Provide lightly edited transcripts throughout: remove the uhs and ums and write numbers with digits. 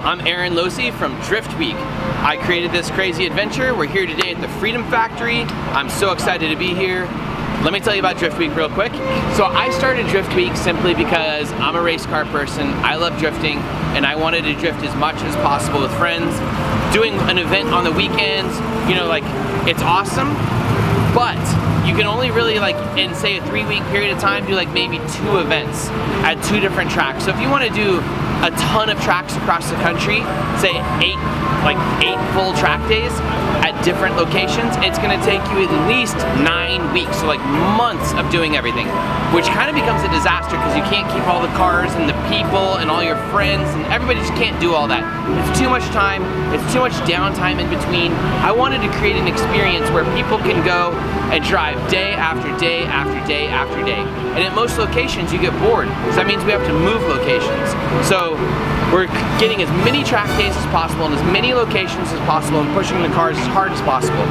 I'm Aaron Losi from DRIFTWEEK. I created this crazy adventure. We're here today at the Freedom Factory. I'm so excited to be here. Let me tell you about DRIFTWEEK real quick. So I started DRIFTWEEK simply because I'm a race car person. I love drifting and I wanted to drift as much as possible with friends. Doing an event on the weekends, you know, like, it's awesome, but you can only really, like, in say a 3-week period of time, do like maybe 2 events at 2 different tracks. So if you want to do a ton of tracks across the country, say 8 full track days at different locations, it's gonna take you at least 9 weeks, so like months of doing everything, which kind of becomes a disaster because you can't keep all the cars and the people and all your friends, and everybody just can't do all that. It's too much time, it's too much downtime in between. I wanted to create an experience where people can go and drive day after day after day after day. And at most locations you get bored, because that means we have to move locations. So we're getting as many track days as possible and as many locations as possible and pushing the cars as hard as possible.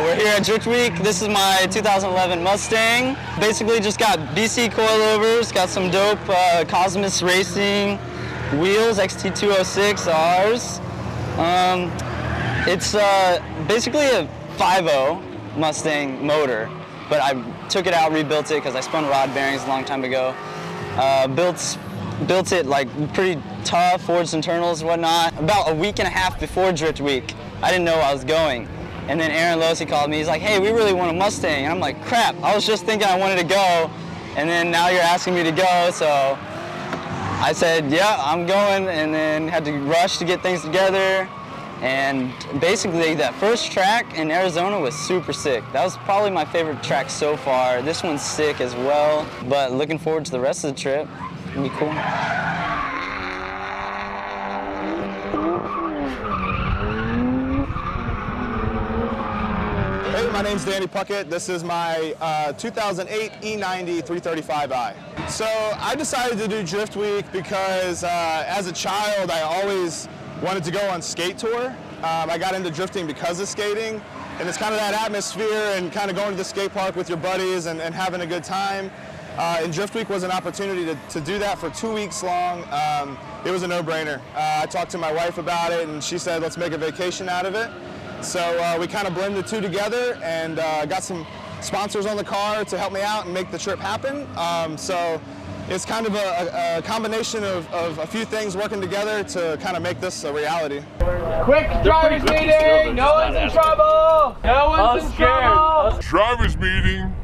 We're here at DRIFTWEEK. This is my 2011 Mustang. Basically just got BC coilovers, got some dope Cosmos Racing wheels, XT206Rs. It's basically a 5.0 Mustang motor, but I took it out, rebuilt it because I spun rod bearings a long time ago. Built it like pretty tough, forged internals and whatnot. About a week and a half before DRIFTWEEK, I didn't know I was going. And then Aaron Losi called me, he's like, hey, we really want a Mustang. And I'm like, crap, I was just thinking I wanted to go, and then now you're asking me to go, so I said, yeah, I'm going, and then had to rush to get things together. And basically that first track in Arizona was super sick. That was probably my favorite track so far. This one's sick as well, but looking forward to the rest of the trip. It'll be cool. Hey, my name's Danny Puckett. This is my 2008 E90 335i. So I decided to do DRIFTWEEK because as a child I always wanted to go on skate tour. I got into drifting because of skating, and it's kind of that atmosphere and kind of going to the skate park with your buddies and having a good time. And DRIFTWEEK was an opportunity to do that for 2 weeks long. It was a no-brainer. I talked to my wife about it and she said, let's make a vacation out of it. So we kind of blended the two together and got some sponsors on the car to help me out and make the trip happen. So it's kind of a combination of a few things working together to kind of make this a reality. Quick driver's meeting! No one's in trouble! No one's in trouble! Driver's meeting!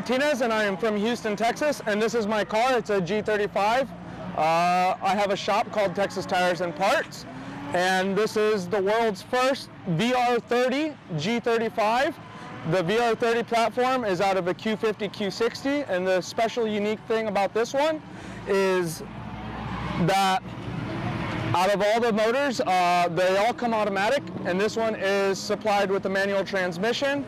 Martinez, and I am from Houston, Texas, and this is my car. It's a G35. I have a shop called Texas Tires and Parts, and this is the world's first VR30 G35. The VR30 platform is out of a Q50 Q60, and the special unique thing about this one is that out of all the motors, they all come automatic, and this one is supplied with a manual transmission.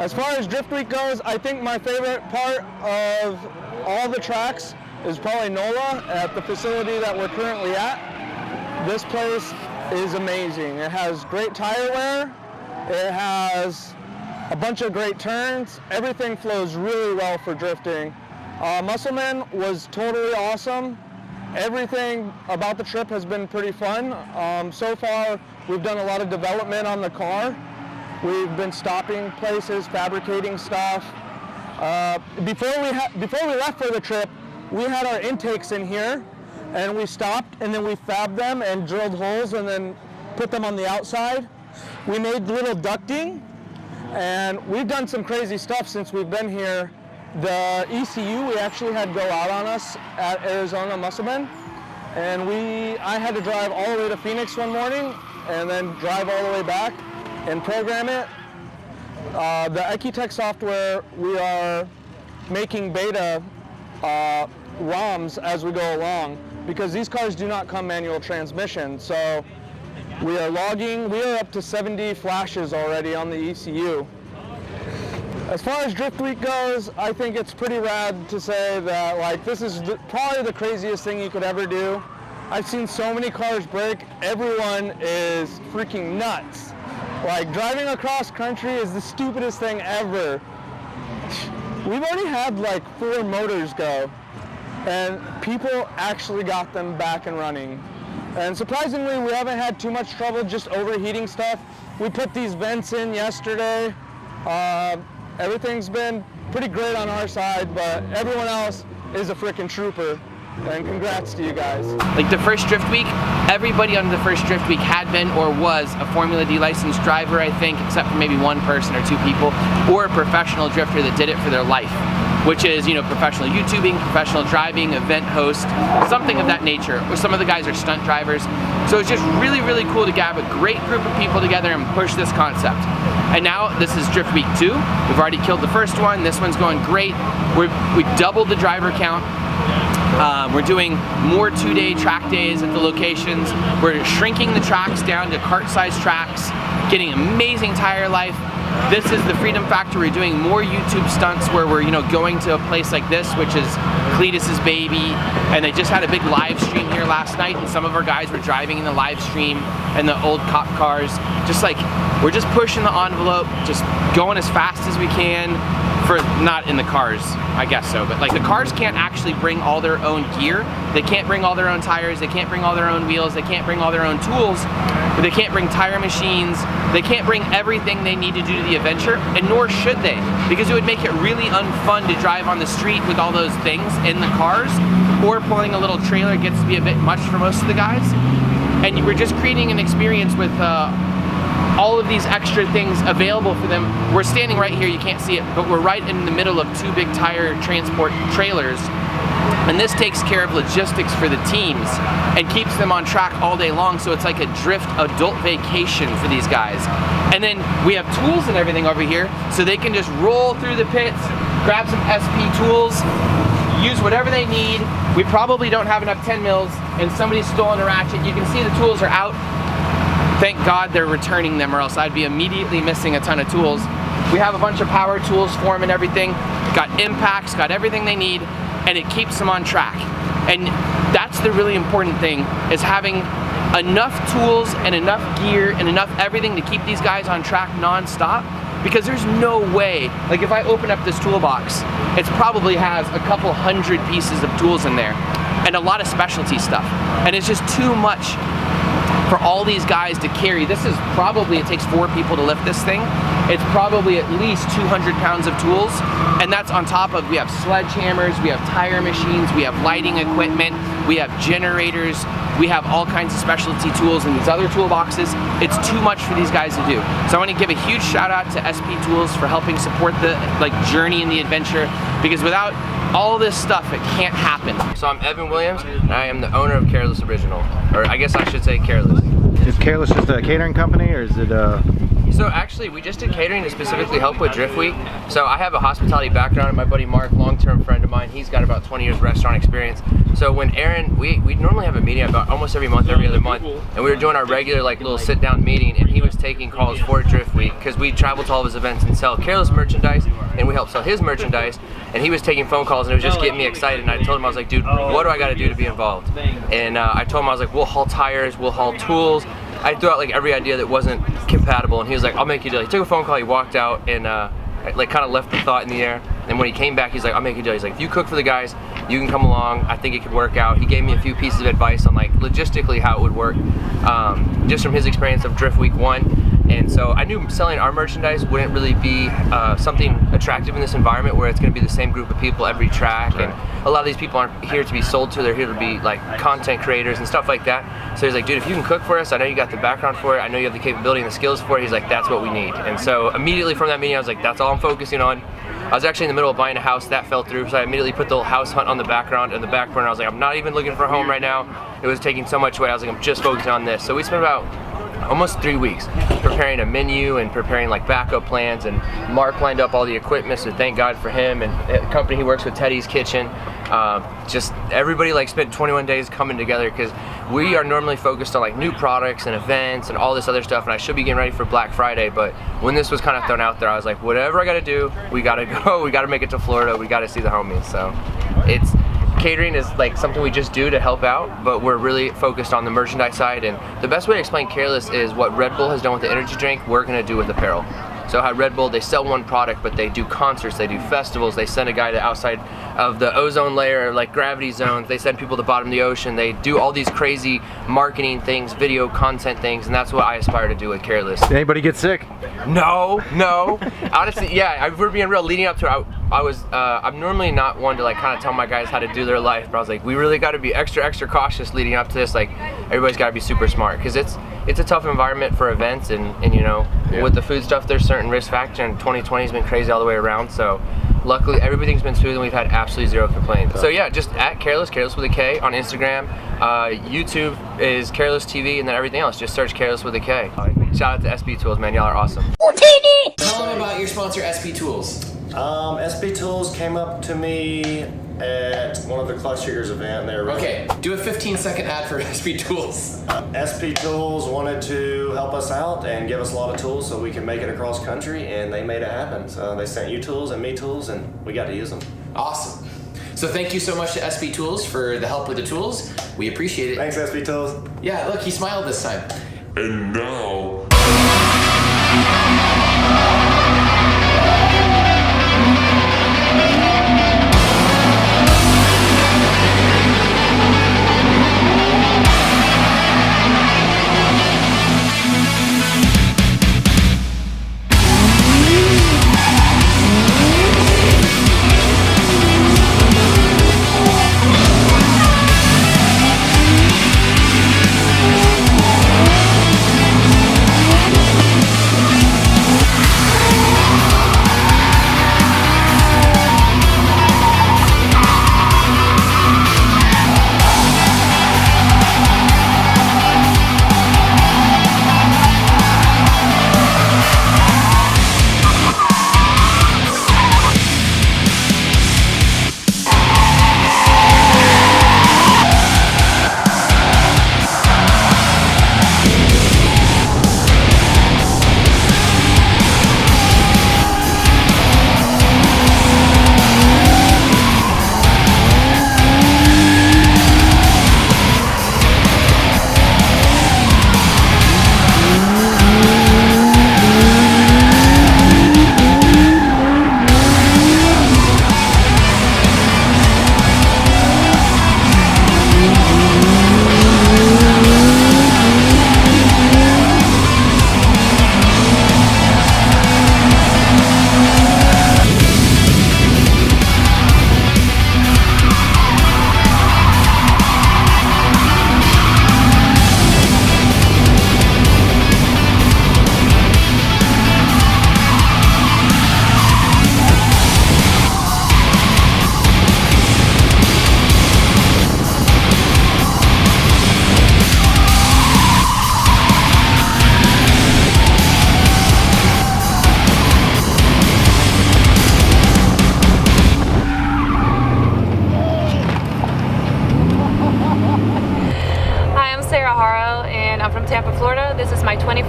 As far as Drift Week goes, I think my favorite part of all the tracks is probably NOLA at the facility that we're currently at. This place is amazing. It has great tire wear. It has a bunch of great turns. Everything flows really well for drifting. Muscleman was totally awesome. Everything about the trip has been pretty fun. So far, we've done a lot of development on the car. We've been stopping places, fabricating stuff. Before we left for the trip, we had our intakes in here, and we stopped, and then we fabbed them and drilled holes and then put them on the outside. We made little ducting, and we've done some crazy stuff since we've been here. The ECU we actually had go out on us at Arizona Muscleman, and I had to drive all the way to Phoenix one morning and then drive all the way back and program it. The Ecutech software, we are making beta ROMs as we go along because these cars do not come manual transmission. So we are logging, we are up to 70 flashes already on the ECU. As far as Drift Week goes, I think it's pretty rad to say that like this is probably the craziest thing you could ever do. I've seen so many cars break. Everyone is freaking nuts. Like driving across country is the stupidest thing ever. We've already had like 4 motors go, and people actually got them back and running. And surprisingly, we haven't had too much trouble just overheating stuff. We put these vents in yesterday. Everything's been pretty great on our side, but everyone else is a freaking trooper. And congrats to you guys. Like the first Drift Week, everybody on the first Drift Week had been or was a Formula D licensed driver, I think, except for maybe 1 person or 2 people, or a professional drifter that did it for their life, which is, you know, professional YouTubing, professional driving, event host, something of that nature. Or some of the guys are stunt drivers. So it's just really, really cool to have a great group of people together and push this concept. And now this is Drift Week 2. We've already killed the first one. This one's going great. We doubled the driver count. We're doing more 2-day track days at the locations. We're shrinking the tracks down to cart-sized tracks, getting amazing tire life. This is the Freedom Factor. We're doing more YouTube stunts where we're, you know, going to a place like this, which is Cletus's baby, and they just had a big live stream here last night, and some of our guys were driving in the live stream and the old cop cars. Just like, we're just pushing the envelope, just going as fast as we can. For not in the cars, I guess so, but like the cars can't actually bring all their own gear. They can't bring all their own tires. They can't bring all their own wheels. They can't bring all their own tools. But they can't bring tire machines. They can't bring everything they need to do to the adventure, and nor should they, because it would make it really unfun to drive on the street with all those things in the cars, or pulling a little trailer gets to be a bit much for most of the guys. And we're just creating an experience with all of these extra things available for them. We're standing right here, you can't see it, but we're right in the middle of 2 big tire transport trailers. And this takes care of logistics for the teams and keeps them on track all day long, so it's like a drift adult vacation for these guys. And then we have tools and everything over here, so they can just roll through the pits, grab some SP tools, use whatever they need. We probably don't have enough 10 mils, and somebody's stolen a ratchet. You can see the tools are out. Thank God they're returning them, or else I'd be immediately missing a ton of tools. We have a bunch of power tools for them and everything. Got impacts, got everything they need, and it keeps them on track. And that's the really important thing, is having enough tools and enough gear and enough everything to keep these guys on track non-stop. Because there's no way, like if I open up this toolbox, it probably has a couple hundred pieces of tools in there and a lot of specialty stuff. And it's just too much for all these guys to carry. This is probably, it takes 4 people to lift this thing. It's probably at least 200 pounds of tools, and that's on top of, we have sledgehammers, we have tire machines, we have lighting equipment, we have generators, We have all kinds of specialty tools in these other toolboxes. It's too much for these guys to do. So I want to give a huge shout out to SP Tools for helping support the journey in the adventure, because without all this stuff, it can't happen. So I'm Evan Williams, and I am the owner of Careless Original, or I guess I should say Careless. Is Careless just a catering company, or is it So actually, we just did catering to specifically help with Drift Week. So I have a hospitality background, and my buddy Mark, long-term friend of mine, he's got about 20 years restaurant experience. So when Aaron, we normally have a meeting about almost every month, every other month, and we were doing our regular little sit-down meeting, and he was taking calls for Drift Week because we travel to all of his events and sell Careless merchandise, and we help sell his merchandise. And he was taking phone calls, and it was just getting me excited. And I told him, I was like, dude, what do I got to do to be involved? And I told him, I was like, we'll haul tires, we'll haul tools. I threw out every idea that wasn't compatible, and he was like, I'll make you a deal. He took a phone call, he walked out, and kind of left the thought in the air. And when he came back, he's like, I'll make you a deal. He's like, if you cook for the guys, you can come along. I think it could work out. He gave me a few pieces of advice on logistically how it would work, just from his experience of Drift Week 1. And so I knew selling our merchandise wouldn't really be something attractive in this environment where it's going to be the same group of people every track, and a lot of these people aren't here to be sold to, they're here to be content creators and stuff like that. So he's like, dude, if you can cook for us, I know you got the background for it, I know you have the capability and the skills for it. He's like, that's what we need. And so immediately from that meeting, I was like, that's all I'm focusing on. I was actually in the middle of buying a house, that fell through, so I immediately put the little house hunt on the background and the back burner. I was like, I'm not even looking for a home right now. It was taking so much away. I was like, I'm just focusing on this. So we spent about almost 3 weeks preparing a menu and preparing backup plans, and Mark lined up all the equipment, so thank God for him, and the company he works with, Teddy's Kitchen. Just everybody spent 21 days coming together, because we are normally focused on new products and events and all this other stuff, and I should be getting ready for Black Friday, but when this was kind of thrown out there, I was like, whatever I gotta do, we gotta go, we gotta make it to Florida, we gotta see the homies. So catering is something we just do to help out, but we're really focused on the merchandise side. And the best way to explain Careless is what Red Bull has done with the energy drink, we're gonna do with apparel. So how Red Bull, they sell one product, but they do concerts, they do festivals, they send a guy to outside of the ozone layer, gravity zones, they send people to the bottom of the ocean, they do all these crazy marketing things, video content things, and that's what I aspire to do with Careless. Did anybody get sick? No. Honestly, yeah, we're being real. Leading up to it, I'm normally not one to kind of tell my guys how to do their life, but I was like, we really got to be extra cautious leading up to this. Everybody's got to be super smart, because it's a tough environment for events, and with the food stuff, there's certain risk factor, and 2020 has been crazy all the way around. So luckily everything's been smooth, and we've had absolutely zero complaints. So yeah, just at Careless with a K on Instagram. YouTube is Careless TV, and then everything else, just search Careless with a K. Shout out to SP Tools, man, y'all are awesome. Tell them about your sponsor, SP Tools. SP Tools came up to me at one of the Clutch Triggers event. They were Okay, do a 15-second ad for SP Tools. SP Tools wanted to help us out and give us a lot of tools so we could make it across country, and they made it happen. So they sent you tools and me tools, and we got to use them. Awesome. So thank you so much to SP Tools for the help with the tools. We appreciate it. Thanks, SP Tools. Yeah, look, he smiled this time. And now...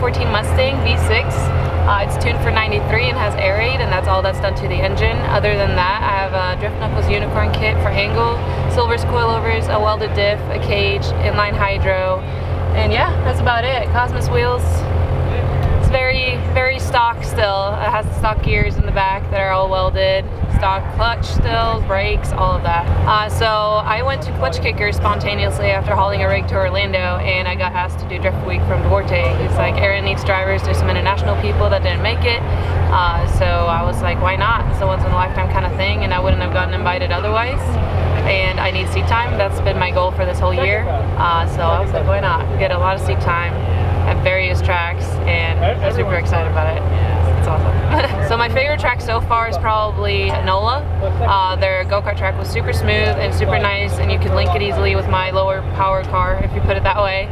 2014 Mustang V6. It's tuned for 93 and has air raid, and that's all that's done to the engine. Other than that, I have a Drift Knuckles Unicorn kit for angle, Silver's coilovers, a welded diff, a cage, inline hydro, and yeah, that's about it. Cosmos wheels. It's very, very stock still. It has the stock gears in the back that are all welded. Stock clutch still, brakes, all of that. So I went to Clutch Kicker spontaneously after hauling a rig to Orlando, and I got asked to do Drift Week from Duarte. He's like, Aaron needs drivers. There's some international people that didn't make it. So I was like, why not? It's a once in a lifetime kind of thing, and I wouldn't have gotten invited otherwise. And I need seat time. That's been my goal for this whole year. So I was like, why not? Get a lot of seat time at various tracks, and I'm super excited about it. It's awesome. So my favorite track so far is probably NOLA. Their go-kart track was super smooth and super nice, and you could link it easily with my lower power car, if you put it that way.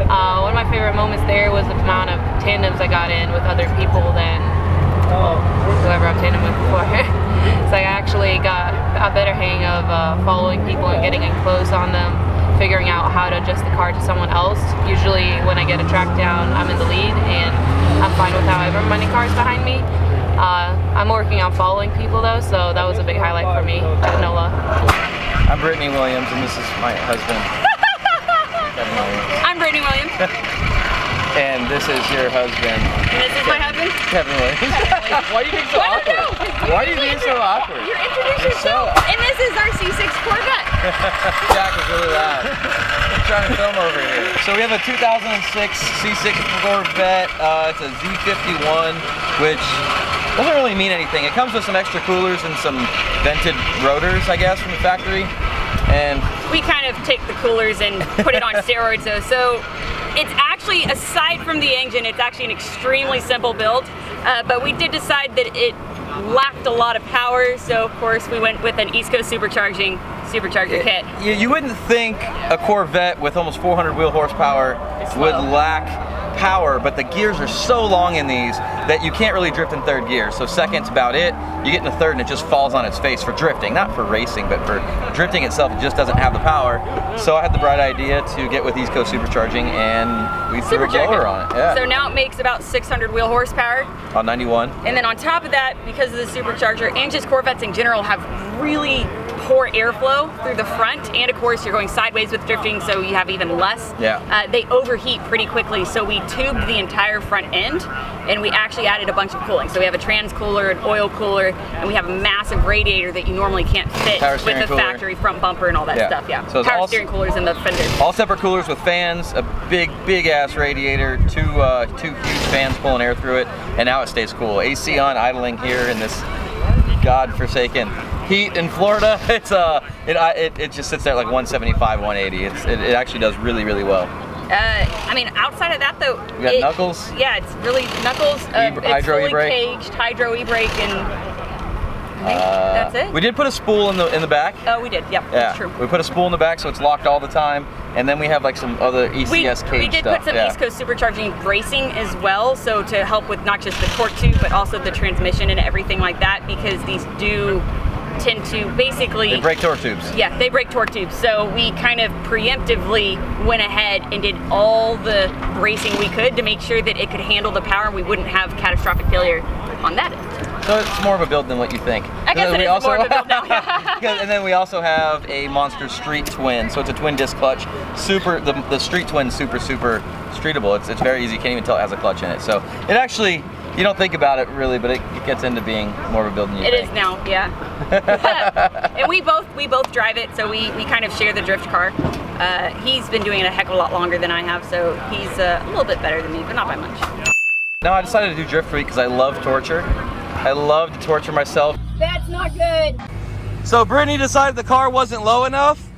One of my favorite moments there was the amount of tandems I got in with other people than whoever I've tandem with before. So I actually got a better hang of following people and getting in close on them, figuring out how to adjust the car to someone else. Usually when I get a track down, I'm in the lead, and I'm fine with however many cars behind me. I'm working on following people though, so that was a big highlight for me at NOLA. I'm Brittany Williams, and this is my husband, Kevin Williams. I'm Brittany Williams. And this is your husband. And this is my husband. Kevin Williams. Why are you being so awkward? Why are you being so awkward? You're introducing yourself. And this is our C6 Corvette. Jack is really loud. I'm trying to film over here. So we have a 2006 C6 Corvette. It's a Z51, which doesn't really mean anything. It comes with some extra coolers and some vented rotors, I guess, from the factory. And we kind of take the coolers and put it on steroids though. So it's actually, aside from the engine, it's actually an extremely simple build. But we did decide that it lacked a lot of power, so of course we went with an East Coast supercharger kit. You wouldn't think a Corvette with almost 400 wheel horsepower would lack power, but the gears are so long in these that you can't really drift in third gear. So second's about it. You get in the third and it just falls on its face for drifting, not for racing, but for drifting itself. It just doesn't have the power. So I had the bright idea to get with East Coast supercharging, and we threw a blower on it. Yeah. So now it makes about 600 wheel horsepower. On 91. And then on top of that, because of the supercharger, and just Corvettes in general have really poor airflow through the front, and of course you're going sideways with drifting, so you have even less. Yeah. They overheat pretty quickly, so we tubed the entire front end, and we actually added a bunch of cooling. So we have a trans cooler, an oil cooler, and we have a massive radiator that you normally can't fit with the factory front bumper and all that stuff. Yeah. So power steering coolers in the fenders. All separate coolers with fans, a big ass radiator, two huge fans pulling air through it, and now it stays cool. AC on, idling here in this godforsaken heat in Florida. It's it just sits there at like 175, 180. It actually does really well. I mean, outside of that though, we got knuckles. Yeah, it's really knuckles. It's fully caged, hydro e-brake, and that's it. We did put a spool in the back. Oh, we did. Yep, that's true. We put a spool in the back so it's locked all the time, and then we have like some other ECS cage stuff. We did put some East Coast supercharging bracing as well, so to help with not just the torque tube, but also the transmission and everything like that, because these do tend to basically... They break torque tubes. Yeah, they break torque tubes. So we kind of preemptively went ahead and did all the bracing we could to make sure that it could handle the power and we wouldn't have catastrophic failure on that end. So it's more of a build than what you think. I guess it is more of a build now. And then we also have a monster street twin. So it's a twin disc clutch. The street twin's super streetable. It's very easy. You can't even tell it has a clutch in it. So it actually, you don't think about it really, but it gets into being more of a build than you think. It is now, yeah. And we both drive it, so we kind of share the drift car. He's been doing it a heck of a lot longer than I have, so he's a little bit better than me, but not by much. No, I decided to do Drift Week because I love torture. I love to torture myself. That's not good. So Brittany decided the car wasn't low enough,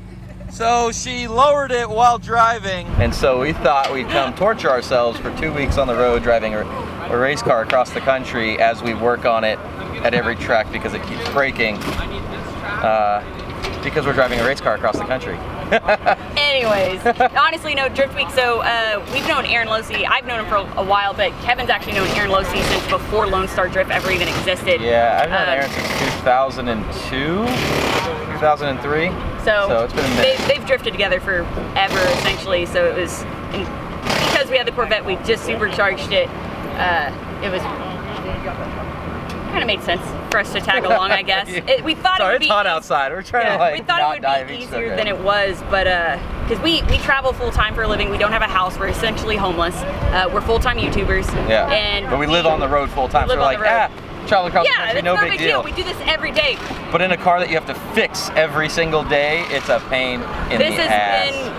so she lowered it while driving. And so we thought we'd come torture ourselves for 2 weeks on the road driving a race car across the country as we work on it at every track because it keeps breaking. Because we're driving a race car across the country. Anyways, honestly, no, Drift Week, so we've known Aaron Losey. I've known him for a while, but Kevin's actually known Aaron Losey since before Lone Star Drift ever even existed. Yeah, I've known Aaron since 2002, 2003. So it's been a minute. They've drifted together forever, essentially, so it was... Because because we had the Corvette, we just supercharged it. It was kind of made sense for us to tag along, I guess. We thought it would be it's hot outside. We're trying to like we thought it would be easier than it was, but because we travel full time for a living, we don't have a house. We're essentially homeless. We're full-time YouTubers. Yeah. And but we live on the road full time, so we're like, travel across the country, no big deal. We do this every day. But in a car that you have to fix every single day, it's a pain in the ass. This has been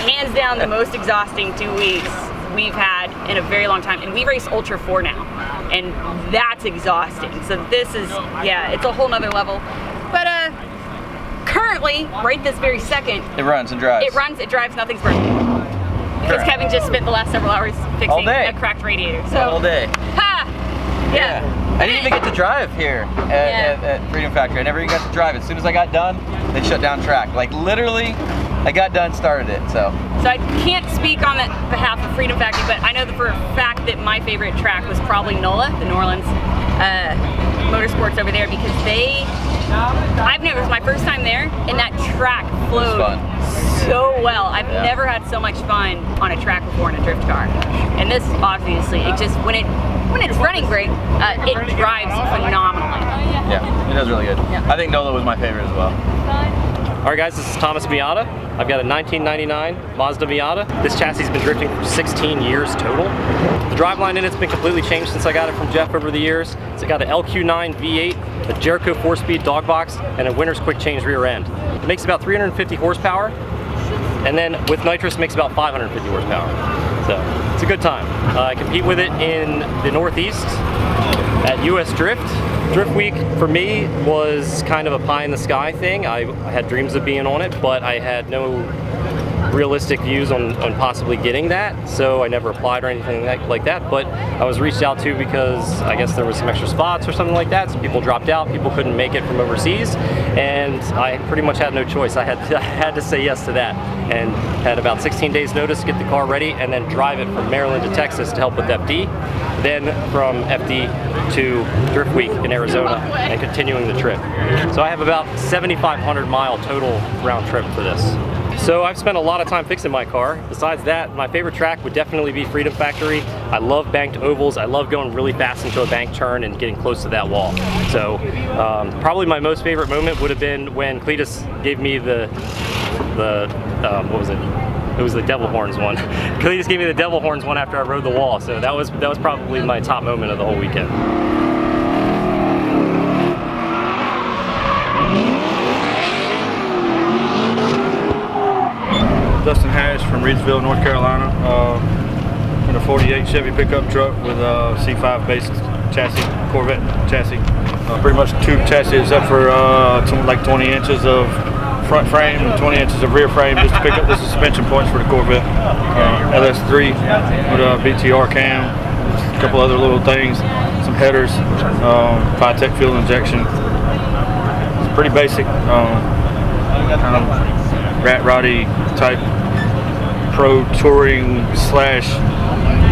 hands down the most exhausting 2 weeks we've had in a very long time, and we race Ultra 4 now, and that's exhausting. So this is, yeah, it's a whole nother level. But currently, right this very second, it runs and drives. It runs, it drives, nothing's broken. Because Kevin just spent the last several hours fixing a cracked radiator. So all day. Ha! Yeah. I didn't even get to drive here at Freedom Factory. I never even got to drive. As soon as I got done, they shut down track. Like literally, I got done, started it. So I can't speak on behalf of Freedom Factory, but I know for a fact that my favorite track was probably NOLA, the New Orleans Motorsports over there, because it was my first time there, and that track flowed so well. I've never had so much fun on a track before in a drift car. And this, obviously, it just, when it's running great, it drives phenomenally. Yeah, it does really good. Yeah. I think NOLA was my favorite as well. Alright guys, this is Thomas Miata. I've got a 1999 Mazda Miata. This chassis has been drifting for 16 years total. The driveline in it's been completely changed since I got it from Jeff over the years. It's got an LQ9 V8, a Jericho 4-speed dog box, and a Winter's quick change rear end. It makes about 350 horsepower, and then with nitrous makes about 550 horsepower. So it's a good time. I compete with it in the Northeast at US Drift. Drift Week for me was kind of a pie in the sky thing. I had dreams of being on it, but I had no realistic views on possibly getting that, so I never applied or anything like that. But I was reached out to because I guess there was some extra spots or something like that. Some people dropped out, people couldn't make it from overseas, and I pretty much had no choice. I had to say yes to that, and had about 16 days notice to get the car ready and then drive it from Maryland to Texas to help with FD, then from FD to Drift Week in Arizona and continuing the trip. So I have about 7,500 mile total round trip for this. So I've spent a lot of time fixing my car. Besides that, my favorite track would definitely be Freedom Factory. I love banked ovals. I love going really fast into a bank turn and getting close to that wall. So probably my most favorite moment would have been when Cletus gave me the what was it? It was the Devil Horns one. Cletus gave me the Devil Horns one after I rode the wall. So that was probably my top moment of the whole weekend. Dustin Harris from Reidsville, North Carolina. In a 48 Chevy pickup truck with a C5 based chassis, Corvette chassis. Pretty much tube chassis except for like 20 inches of front frame and 20 inches of rear frame just to pick up the suspension points for the Corvette. LS3 with a BTR cam, a couple other little things, some headers, Vitec fuel injection. It's pretty basic, kind of rat roddy type pro touring slash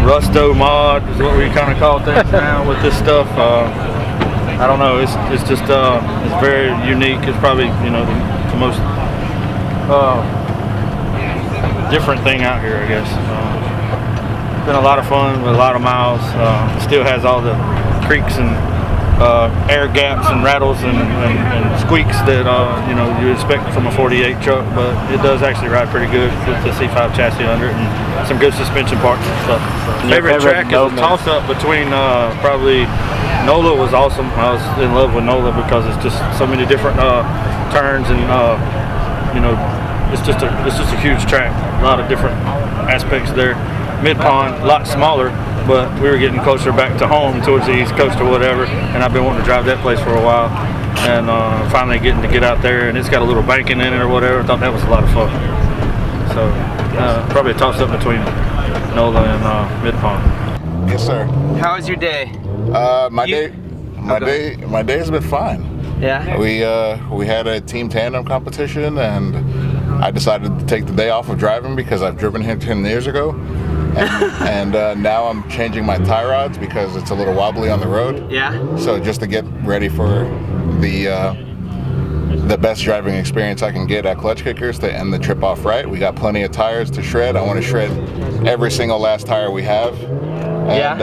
rusto mod is what we kind of call things now with this stuff. I don't know, it's just it's very unique. It's probably, you know, the most different thing out here, I guess. It's been a lot of fun with a lot of miles. Still has all the creaks and air gaps and rattles and squeaks that you know, you expect from a 48 truck, but it does actually ride pretty good with the C5 chassis under it and some good suspension parts and stuff. Favorite track is a toss-up between probably NOLA was awesome. I was in love with NOLA because it's just so many different turns and you know, it's just a huge track. A lot of different aspects there. Mid-Pond, a lot smaller, but we were getting closer back to home towards the East Coast or whatever, and I've been wanting to drive that place for a while, and finally getting to get out there, and it's got a little banking in it or whatever. I thought that was a lot of fun. So probably a toss-up between NOLA and Mid-Pond. Yes, sir. How was your day? My day has been fine. Yeah. We had a team tandem competition, and I decided to take the day off of driving because I've driven here 10 years ago, and now I'm changing my tie rods because it's a little wobbly on the road. Yeah. So just to get ready for the the best driving experience I can get at Clutch Kickers to end the trip off right. We got plenty of tires to shred. I want to shred every single last tire we have. And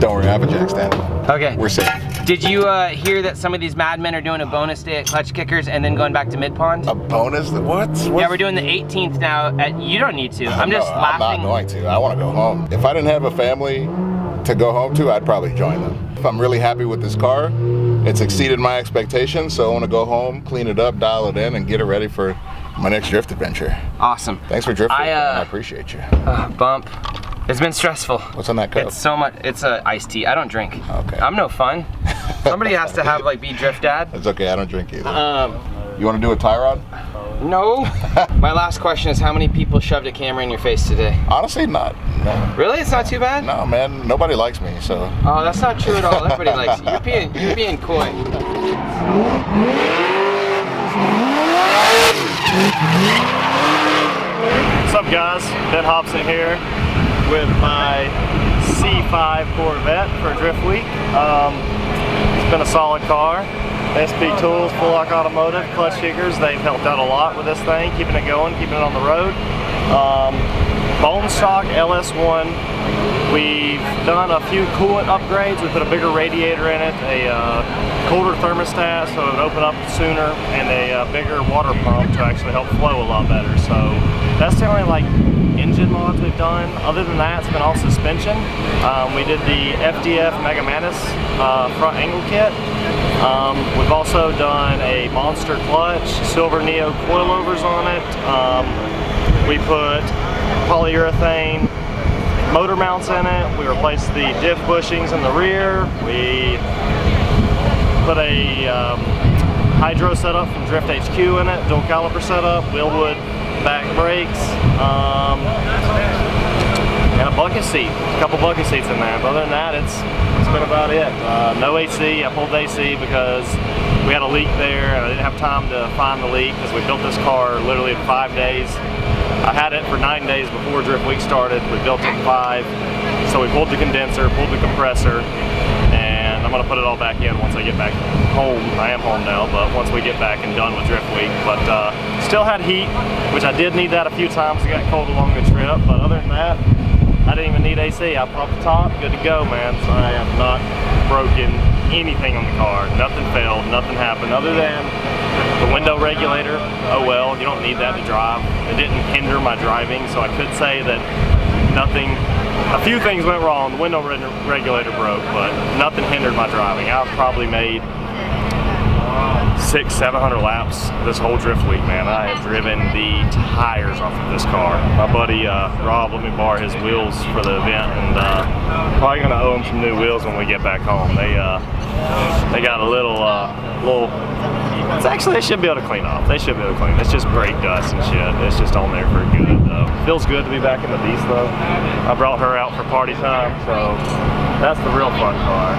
don't worry, I have a jack stand. Okay. We're safe. Did you hear that some of these madmen are doing a bonus day at Clutch Kickers and then going back to Mid-Pond? A bonus? What? Yeah, we're doing the 18th now. You don't need to. I'm just laughing. I'm not going to. I want to go home. If I didn't have a family to go home to, I'd probably join them. I'm really happy with this car. It's exceeded my expectations, so I want to go home, clean it up, dial it in, and get it ready for my next drift adventure. Awesome. Thanks for drifting. I appreciate you. Bump. It's been stressful. What's on that cup? It's so much. It's iced tea. I don't drink. Okay. I'm no fun. Somebody has to have be drift dad. It's okay. I don't drink either. You want to do a tie rod? No. My last question is, how many people shoved a camera in your face today? Honestly, not. No. Really? It's not too bad? No, man. Nobody likes me, so. Oh, that's not true at all. Everybody likes you. You're being coy. What's up, guys? Ben Hobson here with my C5 Corvette for Drift Week. It's been a solid car. SP Tools, Full Lock Automotive, Clutch Kickers, they've helped out a lot with this thing, keeping it going, keeping it on the road. Bone stock LS1. We've done a few coolant upgrades. We put a bigger radiator in it, a colder thermostat so it would open up sooner, and a bigger water pump to actually help flow a lot better. So that's the only engine mods we've done. Other than that, it's been all suspension. We did the FDF Mega Mantis front angle kit. We've also done a monster clutch, silver Neo coilovers on it. We put polyurethane motor mounts in it. We replaced the diff bushings in the rear. We put a hydro setup from Drift HQ in it, dual caliper setup, wheelwood back brakes, and a bucket seat, a couple bucket seats in there. But other than that, it's been about it. No AC. I pulled AC because we had a leak there and I didn't have time to find the leak because we built this car literally in 5 days. I had it for 9 days before Drift Week started. We built it in 5. So we pulled the condenser, pulled the compressor, and I'm gonna put it all back in once I get back home. I am home now, but once we get back and done with Drift Week. But still had heat, which I did need that a few times. It got cold along the trip, but other than that, I didn't even need AC. I popped the top, good to go, man. So I have not broken anything on the car. Nothing failed, nothing happened other than the window regulator. Oh well, you don't need that to drive. It didn't hinder my driving, so I could say that nothing, a few things went wrong. The window regulator broke, but nothing hindered my driving. I've probably made 600-700 laps this whole Drift Week, man. I have driven the tires off of this car. My buddy Rob let me borrow his wheels for the event, and probably gonna owe him some new wheels when we get back home. They got a little. It's actually, they should be able to clean off. They should be able to clean. It's just brake dust and shit. It's just on there for good. Feels good to be back in the Beast though. I brought her out for party time, so that's the real fun car.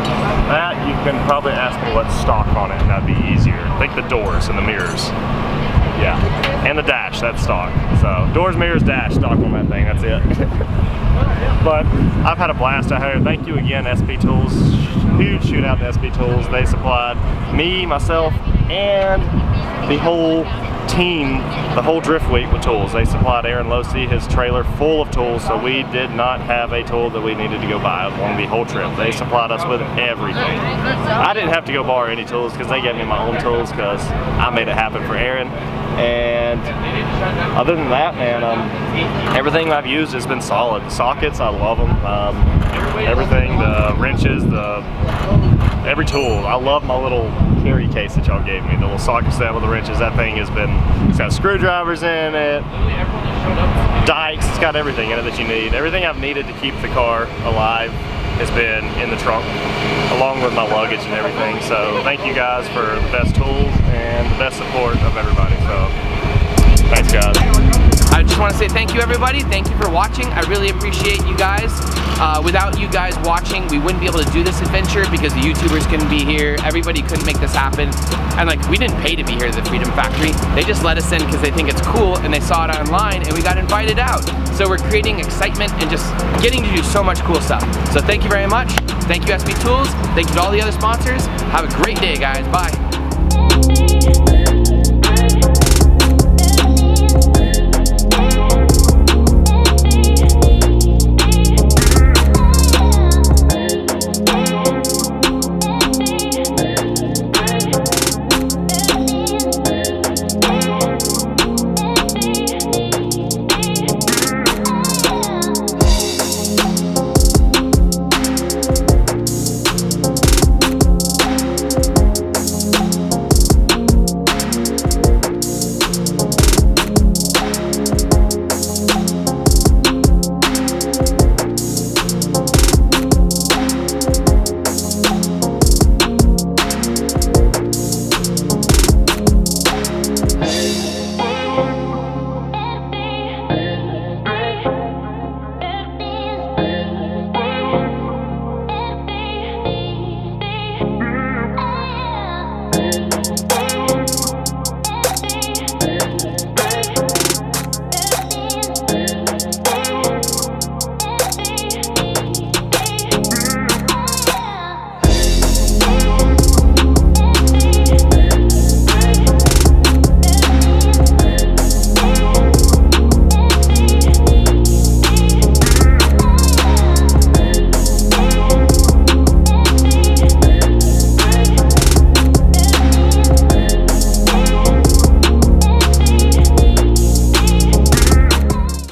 That, you can probably ask me what's stock on it, and that'd be easier. I think the doors and the mirrors. Yeah, and the dash, that's stock. So doors, mirrors, dash, stock on that thing, that's it. But I've had a blast out here. Thank you again, SP Tools. Huge shout out to SP Tools. They supplied me, myself, and the whole team, the whole Drift Week with tools. They supplied Aaron Losey his trailer full of tools, so we did not have a tool that we needed to go buy on the whole trip. They supplied us with everything. I didn't have to go borrow any tools because they gave me my own tools because I made it happen for Aaron. And other than that, man, everything I've used has been solid. The sockets, I love them. Everything, the wrenches, every tool. I love my little carry case that y'all gave me, the little socket set with the wrenches. That thing has been, it's got screwdrivers in it, dikes, it's got everything in it that you need. Everything I've needed to keep the car alive has been in the trunk, along with my luggage and everything. So thank you guys for the best tools and the best support of everybody. So thanks, guys. I just want to say thank you, everybody. Thank you for watching. I really appreciate you guys. Without you guys watching, we wouldn't be able to do this adventure because the YouTubers couldn't be here. Everybody couldn't make this happen. And we didn't pay to be here at the Freedom Factory. They just let us in because they think it's cool and they saw it online and we got invited out. So we're creating excitement and just getting to do so much cool stuff. So thank you very much. Thank you, SP Tools. Thank you to all the other sponsors. Have a great day, guys. Bye.